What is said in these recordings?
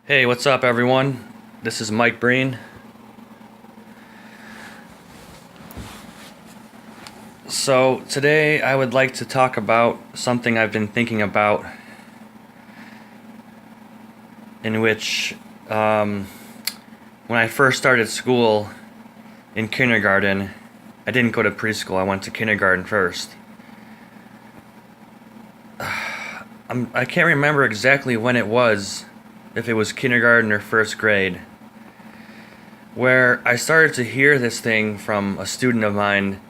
Hey, what's up, everyone? This is Mike Breen. So, today I would like to talk about something I've been thinking about, in which, when I first started school in kindergarten, I didn't go to preschool, I went to kindergarten first. I can't remember exactly when it was, if it was kindergarten or first grade, where I started to hear this thing from a student of mine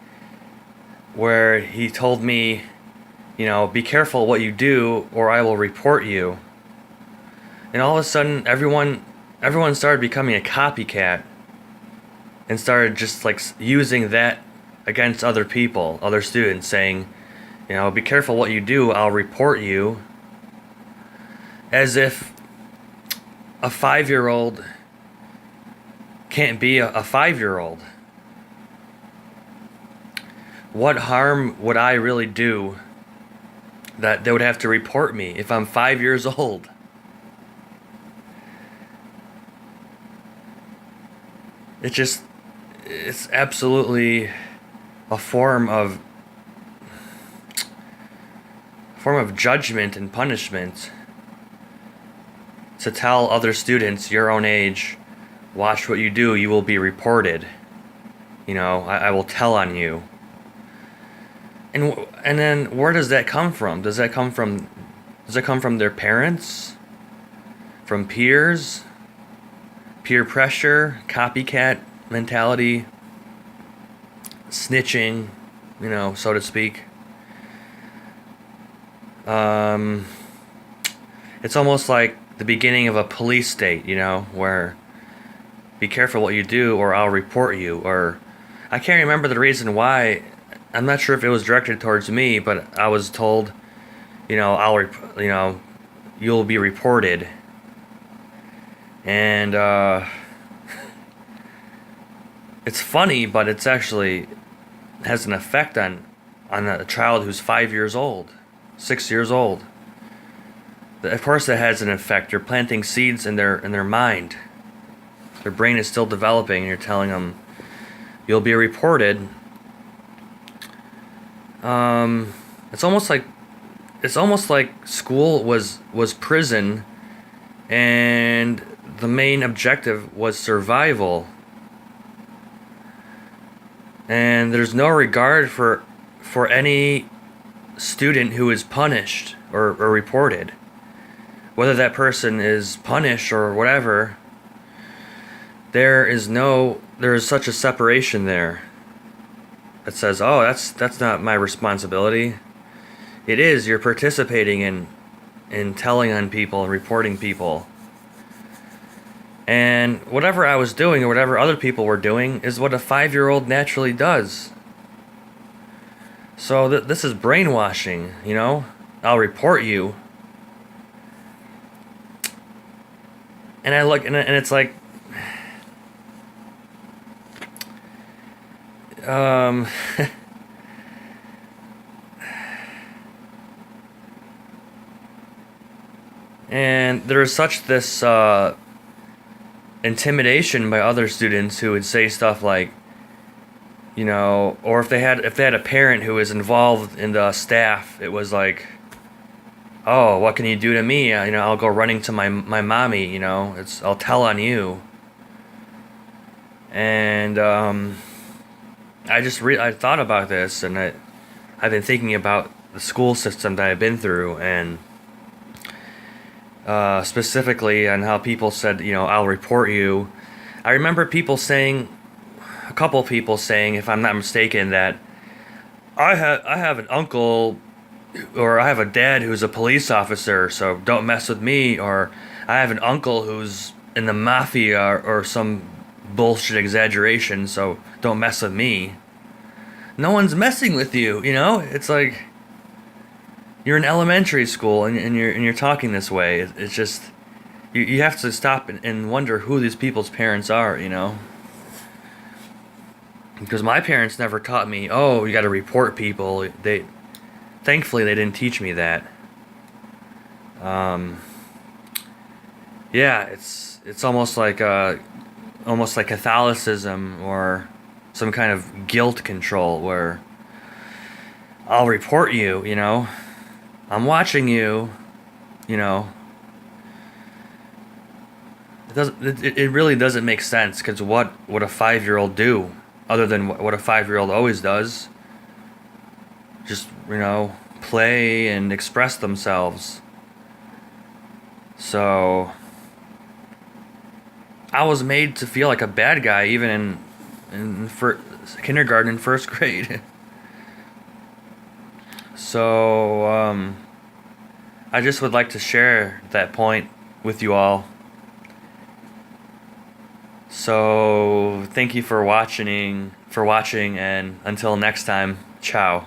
where he told me, be careful what you do or I will report you. And all of a sudden everyone started becoming a copycat and started just like using that against other people, other students, saying, be careful what you do, I'll report you. As if a 5-year-old can't be a 5-year-old. What harm would I really do that they would have to report me if I'm 5 years old? It's absolutely a form of judgment and punishment to tell other students your own age, watch what you do, you will be reported. I will tell on you. And then where does that come from? Does it come from their parents? From peers? Peer pressure, copycat mentality, snitching, so to speak. It's almost like the beginning of a police state, where be careful what you do or I'll report you. Or I can't remember the reason why. I'm not sure if it was directed towards me, but I was told, you'll be reported. And it's funny, but it's actually has an effect on a child who's 5 years old, 6 years old. Of course, that has an effect. You're planting seeds in their mind. Their brain is still developing, and you're telling them you'll be reported. It's almost like school was prison, and the main objective was survival. And there's no regard for any student who is punished or reported. Whether that person is punished or whatever, there is such a separation there that says, oh, that's not my responsibility. It is. You're participating in telling on people and reporting people. And whatever I was doing or whatever other people were doing is what a 5-year-old naturally does. So this is brainwashing, I'll report you. And I look, and it's like, and there's such this intimidation by other students who would say stuff like, or if they had a parent who was involved in the staff, it was like, oh, what can you do to me? I'll go running to my mommy. I'll tell on you. And I thought about this, and I've been thinking about the school system that I've been through, and specifically on how people said, I'll report you. I remember a couple people saying, if I'm not mistaken, that I have an uncle, or I have a dad who's a police officer, so don't mess with me, or I have an uncle who's in the mafia, or some bullshit exaggeration, so don't mess with me. No one's messing with you, It's like you're in elementary school and you're talking this way. It's just you have to stop and wonder who these people's parents are, Because my parents never taught me, oh, you got to report people. Thankfully they didn't teach me that. Yeah, it's almost like Catholicism or some kind of guilt control where I'll report you, you know. I'm watching you, you know. It really doesn't make sense because what would a 5-year-old do other than what a 5-year-old always does? Just, play and express themselves. So I was made to feel like a bad guy even in kindergarten and first grade. So I just would like to share that point with you all. So thank you for watching and until next time, ciao.